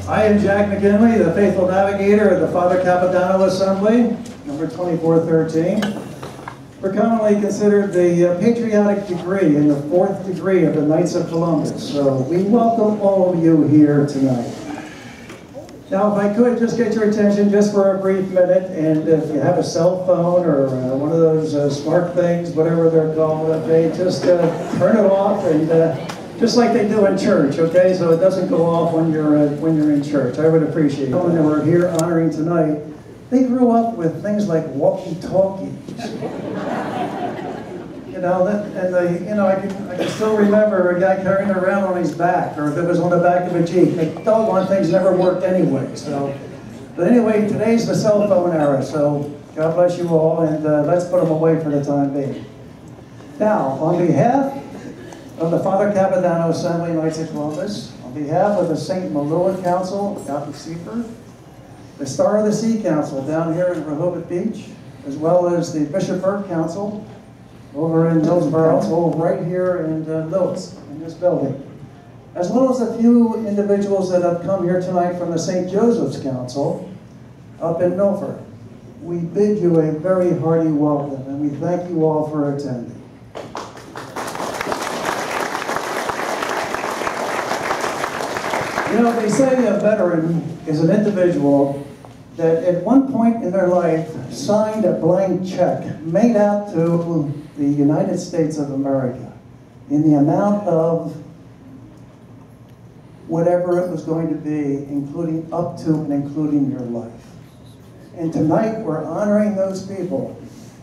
I am Jack McKinley, the faithful navigator of the Father Capodanno Assembly, number 2413. We're commonly considered the patriotic degree in the 4th degree of the Knights of Columbus. So we welcome all of you here tonight. Now, if I could just get your attention just for a brief minute, and if you have a cell phone or one of those smart things, whatever they're called, okay, just turn it off, and just like they do in church, okay, so it doesn't go off when you're in church. I would appreciate it. When we're here honoring tonight, they grew up with things like walkie-talkies. I can still remember a guy carrying it around on his back, or if it was on the back of a Jeep. The doggone things never worked anyway. So, but anyway, today's the cell phone era, so God bless you all, and let's put them away for the time being. Now, on behalf of the Father Capodanno Assembly, Knights of Columbus, on behalf of the St. Malua Council out in Seaford, the Star of the Sea Council down here in Rehoboth Beach, as well as the Bishopric Council over in Hillsborough, so right here in Lewes, in this building, as well as a few individuals that have come here tonight from the St. Joseph's Council up in Milford. We bid you a very hearty welcome, and we thank you all for attending. You know, they say a veteran is an individual that at one point in their life signed a blank check made out to the United States of America in the amount of whatever it was going to be, including up to and including your life. And tonight we're honoring those people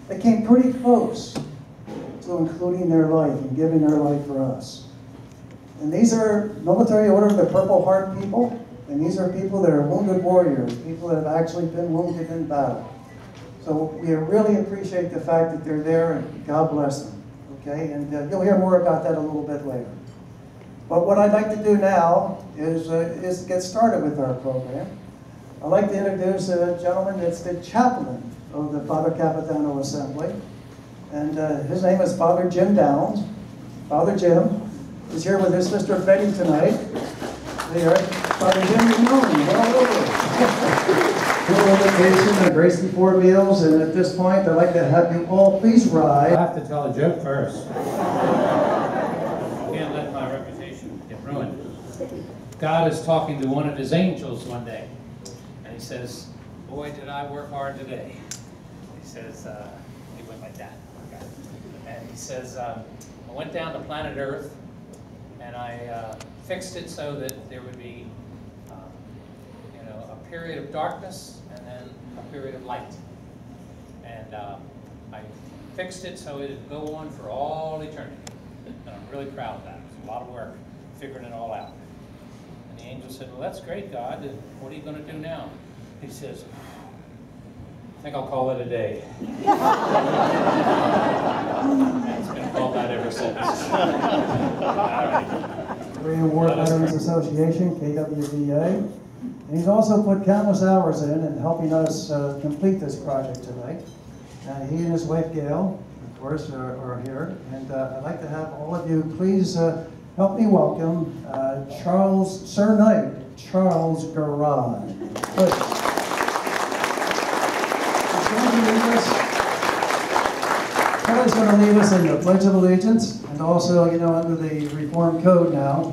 that came pretty close to including their life and giving their life for us. And these are Military Order of the Purple Heart people, and these are people that are wounded warriors, people that have actually been wounded in battle. So we really appreciate the fact that they're there, and God bless them, okay? And you'll hear more about that a little bit later. But what I'd like to do now is get started with our program. I'd like to introduce a gentleman that's the chaplain of the Father Capodanno Assembly. And his name is Father Jim Downs. Father Jim is here with his sister Betty tonight. There, Father Jim, you know him, all over. Good invitation and grace before meals, and at this point, I'd like to have you all please rise. I have to tell a joke first. Can't let my reputation get ruined. God is talking to one of his angels one day, and he says, "Boy, did I work hard today." He says, he went like that, okay. And he says, "I went down to planet Earth, and I fixed it so that there would be, you know, a period of darkness and then a period of light. And I fixed it so it would go on for all eternity. And I'm really proud of that. It was a lot of work figuring it all out." And the angel said, "Well, that's great, God. And what are you going to do now?" He says, "I think I'll call it a day." And it's been called that ever since. All right. Korean War Veterans Association, KWVA. And he's also put countless hours in helping us complete this project tonight. He and his wife Gail, of course, are here. And I'd like to have all of you please help me welcome Sir Knight Charles Garrod. Charlie's going to lead us in the Pledge of Allegiance, and also, you know, under the Reform Code now,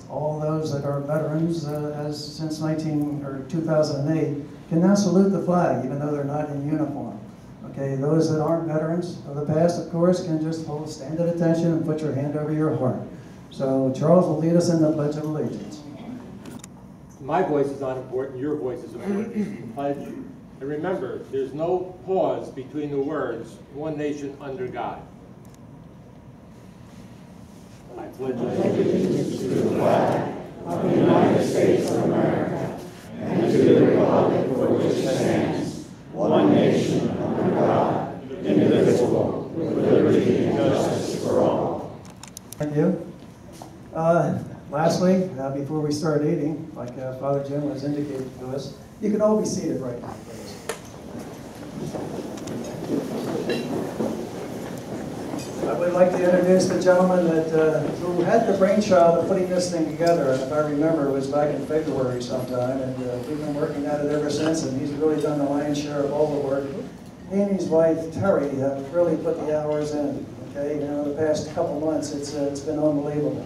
all those that are veterans since 2008 can now salute the flag, even though they're not in uniform. Okay, those that aren't veterans of the past, of course, can just stand at attention and put your hand over your heart. So Charles will lead us in the Pledge of Allegiance. My voice is not important, your voice is important. Pledge. And remember, there's no pause between the words, one nation under God. I pledge allegiance to the flag of the United States of America and to the republic for which it stands, one nation under God, indivisible, with liberty and justice for all. Thank you. Lastly, before we start eating, like Father Jim has indicated to us, you can all be seated right now, please. I would like to introduce the gentleman that who had the brainchild of putting this thing together. And if I remember, it was back in February sometime, and we've been working at it ever since, and he's really done the lion's share of all the work. He and his wife, Terry, have really put the hours in, okay? You know, the past couple months, it's been unbelievable.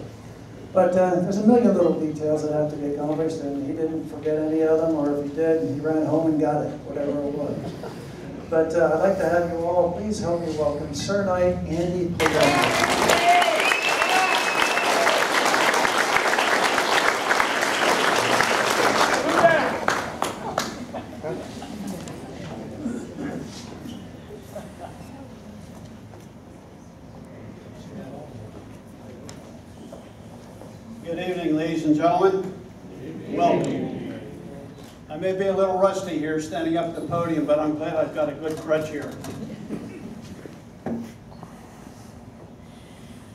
But there's a million little details that have to be accomplished, and he didn't forget any of them, or if he did, he ran home and got it, whatever it was. But I'd like to have you all, please help me welcome Sir Knight Andy Capodanno. Good evening, ladies and gentlemen. Welcome. I may be a little rusty here standing up at the podium, but I'm glad I've got a good crutch here.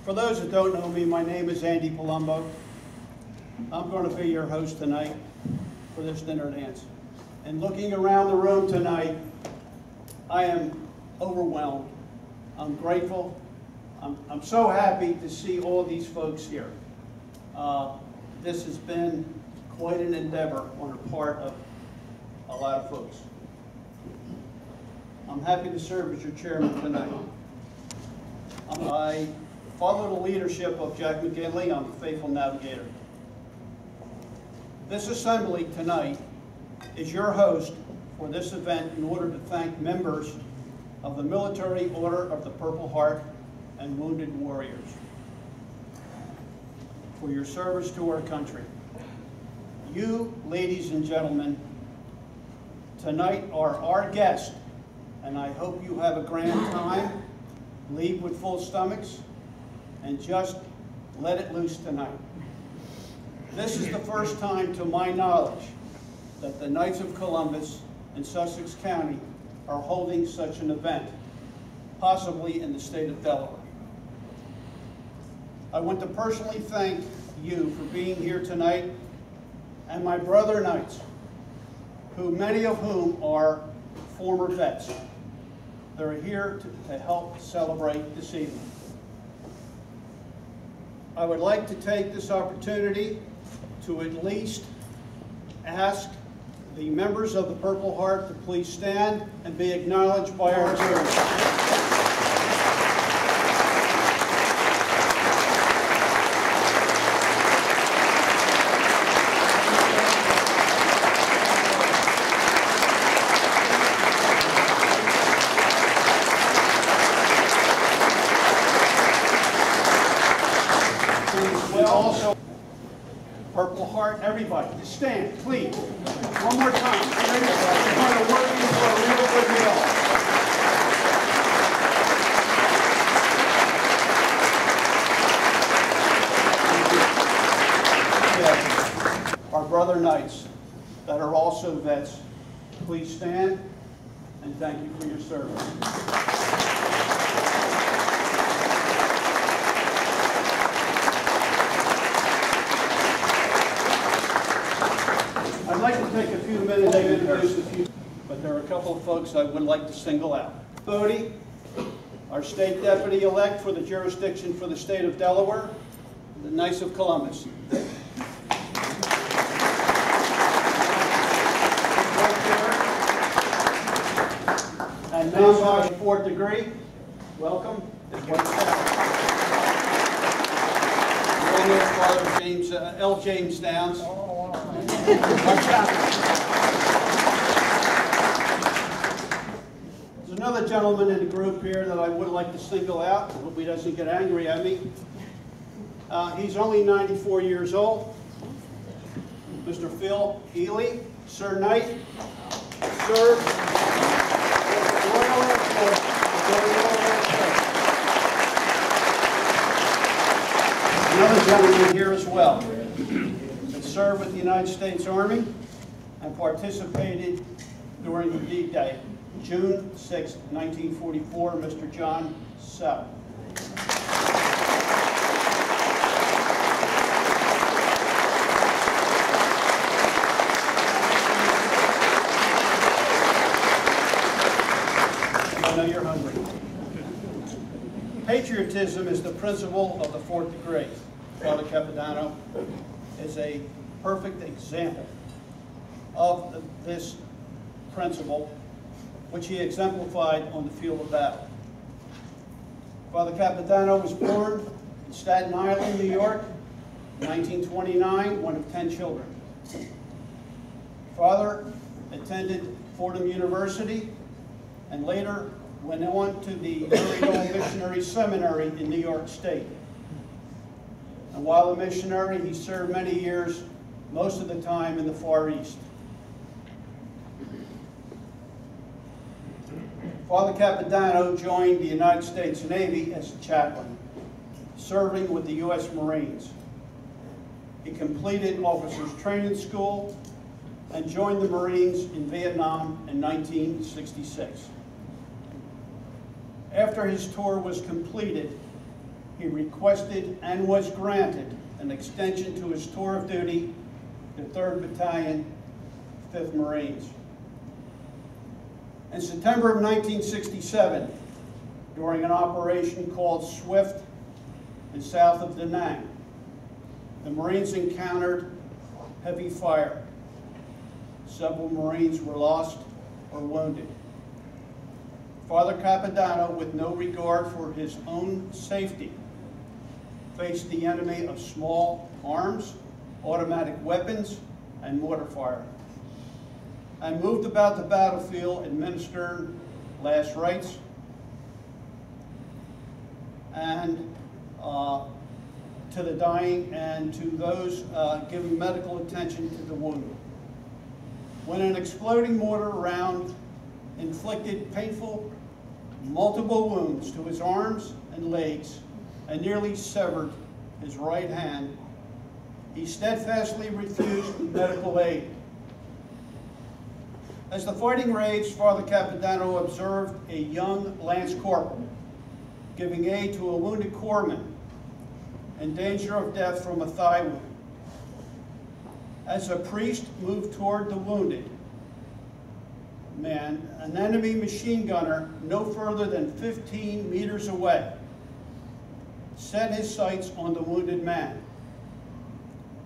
For those that don't know me, my name is Andy Palumbo. I'm going to be your host tonight for this dinner dance. And looking around the room tonight, I am overwhelmed. I'm grateful. I'm so happy to see all these folks here. This has been quite an endeavor on the part of a lot of folks. I'm happy to serve as your chairman tonight. I follow the leadership of Jack McGinley. I'm a faithful navigator. This assembly tonight is your host for this event in order to thank members of the Military Order of the Purple Heart and wounded warriors for your service to our country. You, ladies and gentlemen, tonight are our guests, and I hope you have a grand time, leave with full stomachs, and just let it loose tonight. This is the first time, to my knowledge, that the Knights of Columbus in Sussex County are holding such an event, possibly in the state of Delaware. I want to personally thank you for being here tonight, and my brother Knights, many of whom are former vets. They're here to help celebrate this evening. I would like to take this opportunity to at least ask the members of the Purple Heart to please stand and be acknowledged by our jury. Purple Heart, everybody, just stand, please. One more time. We're going to work you for a real good meal. Our brother Knights that are also vets, please stand and thank you for your service. I'd like to take a few minutes to introduce a few, but there are a couple of folks I would like to single out. Bodie, our state deputy-elect for the jurisdiction for the state of Delaware, the Knights of Columbus. And now by fourth degree, welcome. Father James, L. James Downs. There's another gentleman in the group here that I would like to single out. I hope he doesn't get angry at me. He's only 94 years old. Mr. Phil Ely, Sir Knight, served with the Royal Air Force. Another gentleman here as well. Served with the United States Army and participated during the D-Day, June 6, 1944, Mr. John South. I know you're hungry. Patriotism is the principle of the fourth degree. Father Capodanno is a perfect example of this principle, which he exemplified on the field of battle. Father Capodanno was born in Staten Island, New York, in 1929, one of 10 children. Father attended Fordham University and later went on to the Very Old Missionary Seminary in New York State. And while a missionary, he served many years, most of the time in the Far East. Father Capodanno joined the United States Navy as a chaplain, serving with the U.S. Marines. He completed officers training school and joined the Marines in Vietnam in 1966. After his tour was completed, he requested and was granted an extension to his tour of duty to 3rd Battalion, 5th Marines. In September of 1967, during an operation called Swift in south of Da Nang, the Marines encountered heavy fire. Several Marines were lost or wounded. Father Capodanno, with no regard for his own safety, faced the enemy of small arms, automatic weapons, and mortar fire, and moved about the battlefield administering last rites and to the dying and to those giving medical attention to the wounded. When an exploding mortar round inflicted painful multiple wounds to his arms and legs and nearly severed his right hand, he steadfastly refused medical aid. As the fighting raged, Father Capodanno observed a young lance corporal giving aid to a wounded corpsman in danger of death from a thigh wound. As a priest moved toward the wounded man, an enemy machine gunner no further than 15 meters away set his sights on the wounded man.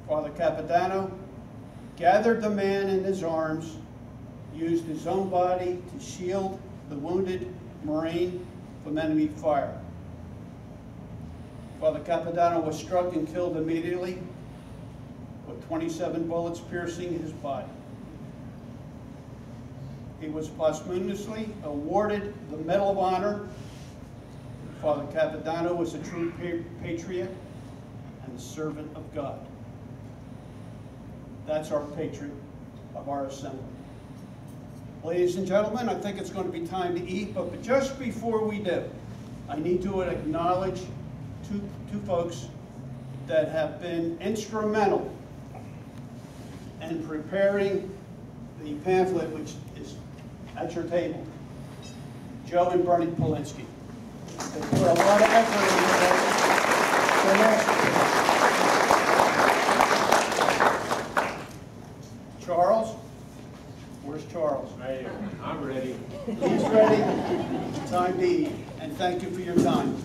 Father Capodanno gathered the man in his arms, used his own body to shield the wounded Marine from enemy fire. Father Capodanno was struck and killed immediately, with 27 bullets piercing his body. He was posthumously awarded the Medal of Honor. Father Capodanno was a true patriot and a servant of God. That's our patron of our assembly. Ladies and gentlemen, I think it's going to be time to eat, but just before we do, I need to acknowledge two folks that have been instrumental in preparing the pamphlet, which is at your table. Joe and Bernie Polinsky. They put a lot of effort into this. Charles? Where's Charles? Right here. I'm ready. He's ready. Time to eat. And thank you for your time.